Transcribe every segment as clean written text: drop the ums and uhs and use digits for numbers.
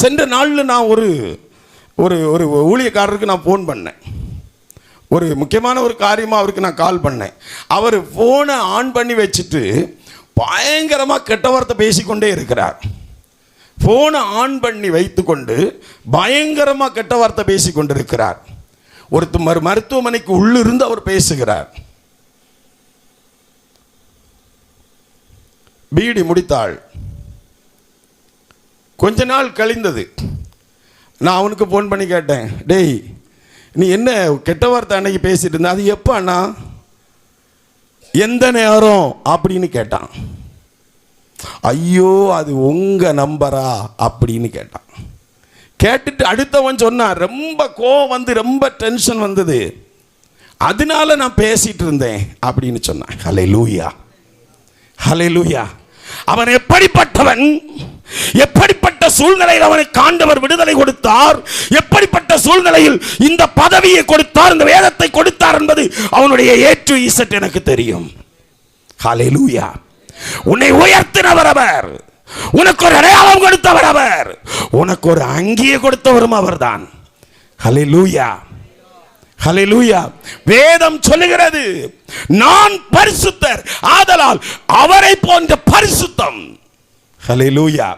சென்ற நாளில் நான் ஒரு ஒரு ஒரு ஊழியக்காரருக்கு நான் ஃபோன் பண்ணேன். ஒரு முக்கியமான ஒரு காரியமாக அவருக்கு நான் கால் பண்ணேன். அவர் ஃபோனை ஆன் பண்ணி வச்சுட்டு பயங்கரமாக கெட்ட வார்த்தை பேசிக்கொண்டே இருக்கிறார். ஃபோனை ஆன் பண்ணி வைத்துக்கொண்டு பயங்கரமாக கெட்ட வார்த்தை பேசிக்கொண்டு இருக்கிறார். ஒரு மருத்துவமனைக்கு உள்ளிருந்து அவர் பேசுகிறார். பிடி முடித்தாள். கொஞ்ச நாள் கழிந்தது. நான் அவனுக்கு ஃபோன் பண்ணி கேட்டேன், டேய் நீ என்ன கெட்ட வார்த்தை அன்னைக்கு பேசிட்டு இருந்த, அது எப்போ அண்ணா, எந்த நேரம் அப்படின்னு கேட்டான். ஐயோ அது உங்கள் நம்பரா அப்படின்னு கேட்டான். கேட்டுட்டு அடுத்தவன் சொன்னான், ரொம்ப கோவம் வந்து ரொம்ப டென்ஷன் வந்தது, அதனால நான் பேசிட்டு இருந்தேன் அப்படின்னு சொன்னான். ஹல்லேலூயா, ஹல்லேலூயா. அவன் எப்படிப்பட்டவன், எப்படிப்பட்ட சூழ்நிலையில் அவனுக்கு ஆண்டவர் விடுதலை கொடுத்தார், எப்படிப்பட்ட சூழ்நிலையில் இந்த பதவியை கொடுத்தார், இந்த வேதத்தை கொடுத்தார் என்பது அவனுடைய A to Z எனக்கு தெரியும். ஹல்லேலூயா. உன்னை உயர்த்தினவர் அவர், உனக்கு ஒரு அடையாளம் கொடுத்தவர் அவர், உனக்கு ஒரு அங்கியை கொடுத்தவரும் அவர்தான். ஹல்லேலூயா, ஹல்லேலூயா. வேதம் சொல்லுகிறது, நான் பரிசுத்தர் ஆதலால் அவரை போன்ற பரிசுத்தம். ஹல்லேலூயா.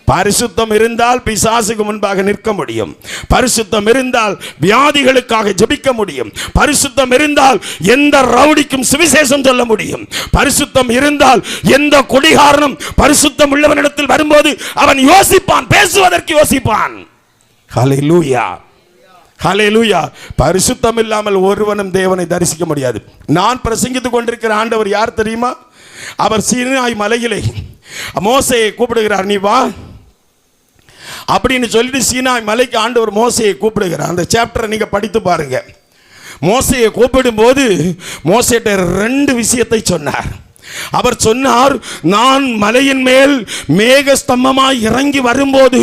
பரிசுத்தம் இருந்தால் பிசாசுக்கு முன்பாக நிற்க முடியும். பரிசுத்தம் இருந்தால் வியாதிகளுக்காக ஜெபிக்க முடியும். பரிசுத்தம் இருந்தால் எந்த ரவுடிக்கும் சுவிசேஷம் சொல்ல முடியும். பரிசுத்தம் இருந்தால் எந்த குடிகாரனும் பரிசுத்தம் உள்ளவனிடத்தில் வரும்போது அவன் யோசிப்பான், பேசுவதற்கு யோசிப்பான். ஹல்லேலூயா, ஹல்லேலூயா. பரிசுத்தம் இல்லாமல் ஒருவனும் தேவனை தரிசிக்க முடியாது. நான் பிரசங்கித்துக் கொண்டிருக்கிற ஆண்டவர் யார் தெரியுமா? அவர் சீனாய் மலையிலே மோசேயை கூப்பிடுகிறார், நீ வா அப்படின்னு சொல்லிட்டு சீனாய் மலைக்கு ஆண்டவர் மோசேயை கூப்பிடுகிறார். அந்த சாப்டரை நீங்க படித்து பாருங்க. மோசேயை கூப்பிடும் போது மோசேட்ட 2 விஷயத்தை சொன்னார். அவர் சொன்னார், நான் மலையின் மேல் மேக ஸ்தம்பமாய் இறங்கி வரும்போது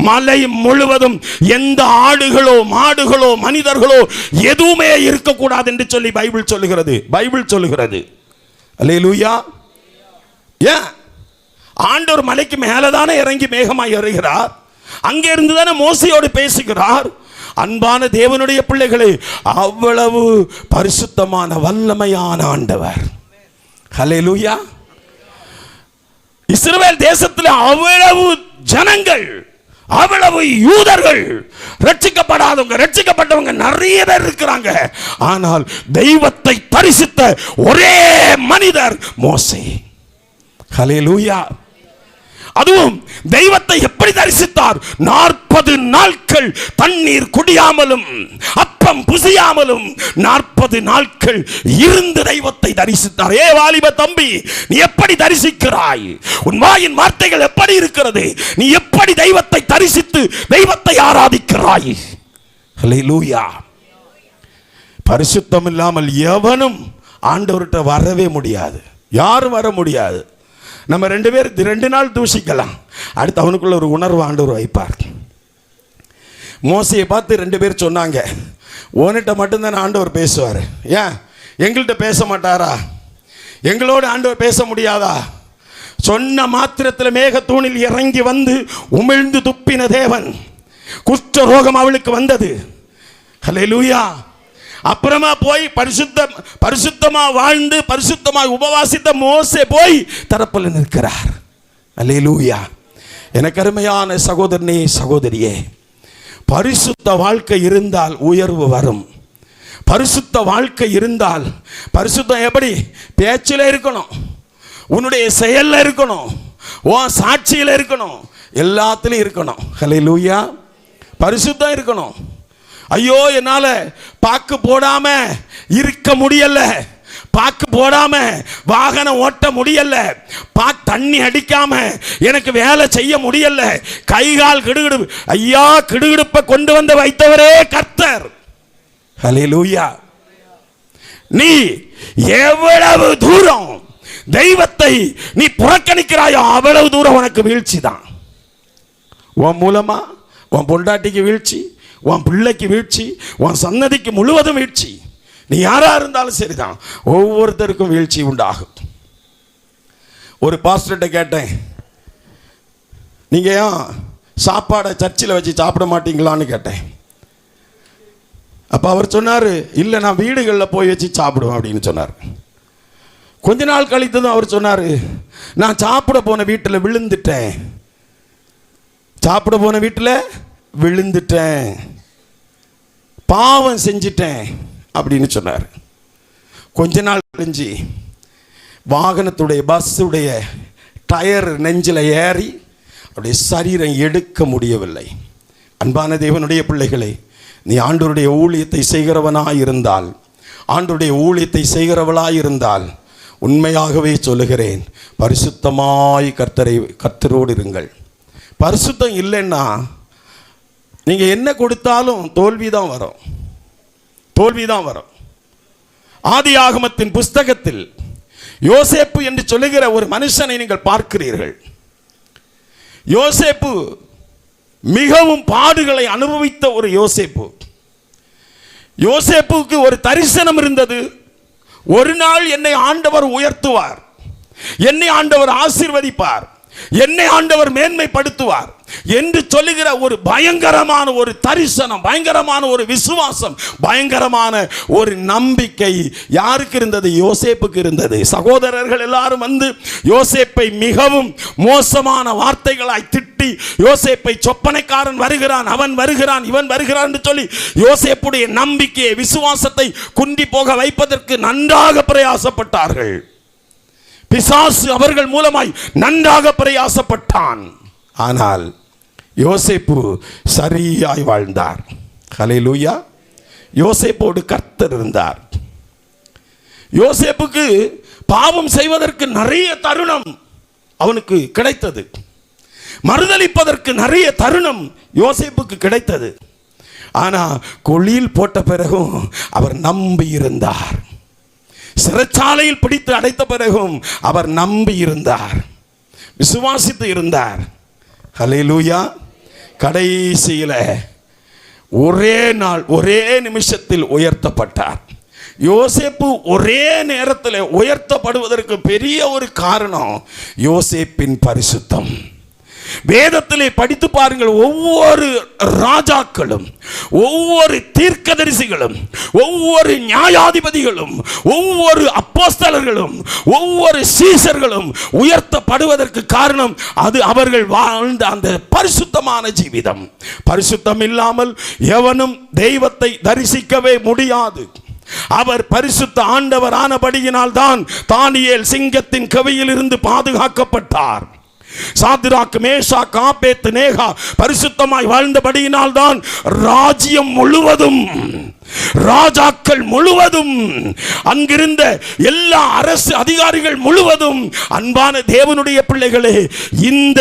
மலை முழுவதும் எந்த ஆடுகளோ மாடுகளோ மனிதர்களோ எதுவுமே இருக்கக்கூடாது என்று சொல்லி பைபிள் சொல்லுகிறது. பைபிள் சொல்லுகிறது. அல்லேலூயா. ஏன்? ஆண்டவர் மலைக்கு மேலதானே இறங்கி மேகமாய் வருகிறார், அங்கே இருந்து தானே மோசையோடு பேசுகிறார். அன்பான தேவனுடைய பிள்ளைகளே, அவ்வளவு பரிசுத்தமான வல்லமையான ஆண்டவர். ஹல்லேலூயா. இஸ்ரவேல் தேசத்தில் அவ்வளவு ஜனங்கள், அவ்வளவு யூதர்கள், ரட்சிக்கப்படாதவங்க ரட்சிக்கப்பட்டவங்க நிறைய பேர் இருக்கிறாங்க. ஆனால் தெய்வத்தை தரிசித்த ஒரே மனிதர் மோசே. ஹல்லேலூயா. அதுவும் தெய்வத்தை எப்படி தரிசித்தார்? 40 நாட்கள் தண்ணீர் குடியாமலும் அப்பம் புசியாமலும் 40 நாட்கள் இருந்து தெய்வத்தை தரிசித்தார். ஏ வாலிப தம்பி, நீ எப்படி தரிசிக்கிறாய்? உன் வாயின் வார்த்தைகள் எப்படி இருக்கிறது? நீ எப்படி தெய்வத்தை தரிசித்து தெய்வத்தை ஆராதிக்கிறாய்? ஹல்லேலூயா. பரிசுத்தம் இல்லாமல் எவனும் ஆண்டவர்கிட்ட வரவே முடியாது. யாரும் வர முடியாது. நம்ம 2 பேர் 2 நாள் தூஷிக்கலாம், அடுத்து அவனுக்குள்ள ஒரு உணர்வு ஆண்டவர் வைப்பார். மோசையை பார்த்து 2 பேர் சொன்னாங்க, உன்கிட்ட மட்டும்தான் ஆண்டவர் பேசுவார், ஏன் எங்கள்கிட்ட பேச மாட்டாரா? எங்களோடு ஆண்டவர் பேச முடியாதா? சொன்ன மாத்திரத்தில் மேகத்தூணில் இறங்கி வந்து உமிழ்ந்து துப்பின தேவன். குஷ்ட ரோகம் அவளுக்கு வந்தது. ஹல்லேலூயா. அப்புறமா போய் பரிசுத்தமா வாழ்ந்து பரிசுத்தமா உபவாசித்த மோசே போய் தரப்பில் நிற்கிறார். அல்லேலூயா. எனக்கு அருமையான சகோதரனே சகோதரியே, பரிசுத்த வாழ்க்கை இருந்தால் உயர்வு வரும். பரிசுத்த வாழ்க்கை இருந்தால், பரிசுத்தம் எப்படி? பேச்சில் இருக்கணும், உன்னுடைய செயல்ல இருக்கணும், உன் சாட்சியில் இருக்கணும், எல்லாத்திலும் இருக்கணும். ஹல்லேலூயா. பரிசுத்தம் இருக்கணும். ஐயோ என்னால பாக்கு போடாம இருக்க முடியல, பாக்கு போடாம வாகனம் ஓட்ட முடியல, தண்ணி அடிக்காம எனக்கு வேலை செய்ய முடியல, கைகால் கிடுகிடு. ஐயா, கிடுகிடுப்பை கொண்டு வந்து வைத்தவரே கர்த்தர். ஹல்லேலூயா. நீ எவ்வளவு தூரம் தெய்வத்தை நீ புறக்கணிக்கிறாயோ அவ்வளவு தூரம் உனக்கு வீழ்ச்சி தான். உன் மூலமா உன் பொண்டாட்டிக்கு வீழ்ச்சி, உன் பிள்ளைக்கு வீழ்ச்சி, உன் சன்னதிக்கு முழுவதும் வீழ்ச்சி. நீ யாரா இருந்தாலும் சரிதான், ஒவ்வொருத்தருக்கும் வீழ்ச்சி உண்டாகும். ஒரு பாஸ்டர்கிட்ட கேட்டேன், நீங்க ஏன் சாப்பாடை சர்ச்சில் வச்சு சாப்பிட மாட்டீங்களான்னு கேட்டேன். அப்போ அவர் சொன்னார், இல்லை நான் வீடுகளில் போய் வச்சு சாப்பிடுவேன் அப்படின்னு சொன்னார். கொஞ்ச நாள் கழித்ததும் அவர் சொன்னார், நான் சாப்பிட போன வீட்டில் விழுந்துட்டேன், சாப்பிட போன வீட்டில் விழுந்துட்டேன், பாவம் செஞ்சிட்டேன் அப்படின்னு சொன்னார். கொஞ்ச நாள் கழிஞ்சு வாகனத்துடைய பஸ்ஸுடைய டயர் நெஞ்சில் ஏறி அவருடைய சரீரம் எடுக்க முடியவில்லை. அன்பான தேவனுடைய பிள்ளைகளே, நீ ஆண்டவருடைய ஊழியத்தை செய்கிறவனாய் இருந்தால், ஆண்டவருடைய ஊழியத்தை செய்கிறவளாய் இருந்தால், உண்மையாகவே சொல்லுகிறேன், பரிசுத்தமாய் கர்த்தரோடு இருங்கள். பரிசுத்தம் இல்லைன்னா நீங்கள் என்ன கொடுத்தாலும் தோல்விதான் வரும், தோல்விதான் வரும். ஆதியாகமத்தின் புஸ்தகத்தில் யோசேப்பு என்று சொல்லுகிற ஒரு மனுஷனை நீங்கள் பார்க்கிறீர்கள். யோசேப்பு மிகவும் பாடுகளை அனுபவித்த ஒரு யோசேப்பு. யோசேப்புக்கு ஒரு தரிசனம் இருந்தது. ஒரு நாள் என்னை ஆண்டவர் உயர்த்துவார், என்னை ஆண்டவர் ஆசீர்வதிப்பார், என்னை ஆண்டவர் மேன்மைப்படுத்துவார் என்று சொல்லுகிற ஒரு பயங்கரமான ஒரு தரிசனம், பயங்கரமான ஒரு விசுவாசம், பயங்கரமான ஒரு நம்பிக்கை யாருக்கு இருந்தது? யோசேப்புக்கு இருந்தது. சகோதரர்கள் எல்லாரும் வந்து யோசேப்பை மிகவும் மோசமான வார்த்தைகளாய் திட்டி, யோசேப்பை சொப்பனைக்காரன் வருகிறான், அவன் வருகிறான், இவன் வருகிறான் என்று சொல்லி யோசேப்புடைய நம்பிக்கையை, விசுவாசத்தை குண்டி போக வைப்பதற்கு நன்றாக பிரயாசப்பட்டார்கள். பிசாசு அவர்கள் மூலமாய் நன்றாக பிரயாசப்பட்டான். ஆனால் யோசேப்பு சரியாய் வாழ்ந்தார். ஹல்லேலூயா. யோசேப்போடு கர்த்தர் இருந்தார். யோசேப்புக்கு பாவம் செய்வதற்கு நிறைய தருணம் அவனுக்கு கிடைத்தது, மறுதலிப்பதற்கு நிறைய தருணம் யோசேப்புக்கு கிடைத்தது. ஆனால் குழியில் போட்ட பிறகும் அவர் நம்பி இருந்தார். சிறைச்சாலையில் பிடித்து அடைத்த பிறகும் அவர் நம்பி இருந்தார், விசுவாசித்து இருந்தார். ஹல்லேலூயா. கடைசியில் ஒரே நாள், ஒரே நிமிஷத்தில் உயர்த்தப்பட்டார். யோசேப்பு ஒரே நேரத்தில் உயர்த்தப்படுவதற்கு பெரிய ஒரு காரணம் யோசேப்பின் பரிசுத்தம். வேதத்திலே படித்து பாருங்கள், ஒவ்வொரு ராஜாக்களும், ஒவ்வொரு தீர்க்கதரிசிகளும், ஒவ்வொரு நியாயாதிபதிகளும், ஒவ்வொரு அப்போஸ்தலர்களும், ஒவ்வொரு சீசர்களும் உயர்த்தப்படுவதற்கு காரணம் அது அவர்கள் வாழ்ந்த அந்த பரிசுத்தமான ஜீவிதம். பரிசுத்தம் இல்லாமல் எவனும் தெய்வத்தை தரிசிக்கவே முடியாது. அவர் பரிசுத்த ஆண்டவர் ஆனபடியினால் தான் தானியேல் சிங்கத்தின் கவியில் இருந்து பாதுகாக்கப்பட்டார். சாத்ராக், மேஷாக், ஆபேத்நேகோ பரிசுத்தமாய் வாழ்ந்தபடியினால் தான் ராஜ்யம் முழுவதும், ராஜாக்கள் முழுவதும், அங்கிருந்த எல்லா அரசு அதிகாரிகள் முழுவதும், அன்பான தேவனுடைய பிள்ளைகளே, இந்த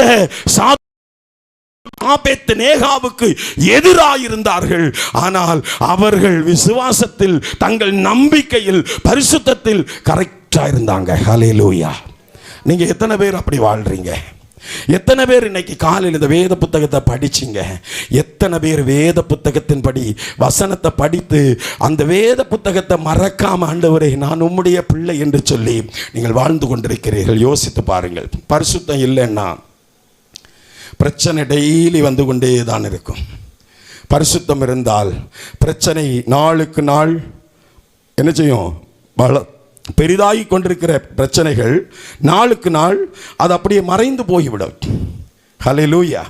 ஆபேத்நேகோவுக்கு எதிராயிருந்தார்கள். ஆனால் அவர்கள் விசுவாசத்தில், தங்கள் நம்பிக்கையில், பரிசுத்தத்தில் கரெக்டா இருந்தாங்க. ஹல்லேலூயா. நீங்க எத்தனை பேர் அப்படி வாழ்றீங்க? எத்தனை பேர் இன்னைக்கு காலையில் இந்த வேத புத்தகத்தை படிச்சிங்க? எத்தனை பேர் வேத புத்தகத்தின் படி வசனத்தை படித்து அந்த வேத புத்தகத்தை மறக்காம, ஆண்டவரே நான் உம்முடைய பிள்ளை என்று சொல்லி நீங்கள் வாழ்ந்து கொண்டிருக்கிறீர்கள்? யோசித்து பாருங்கள். பரிசுத்தம் இல்லைன்னா பிரச்சனை டெய்லி வந்து கொண்டே தான் இருக்கும். பரிசுத்தம் இருந்தால் பிரச்சனை நாளுக்கு நாள் என்ன செய்யும்? பெரிதாகி கொண்டிருக்கிற பிரச்சனைகள் நாளுக்கு நாள் அது அப்படியே மறைந்து போய்விடும். ஹல்லேலூயா.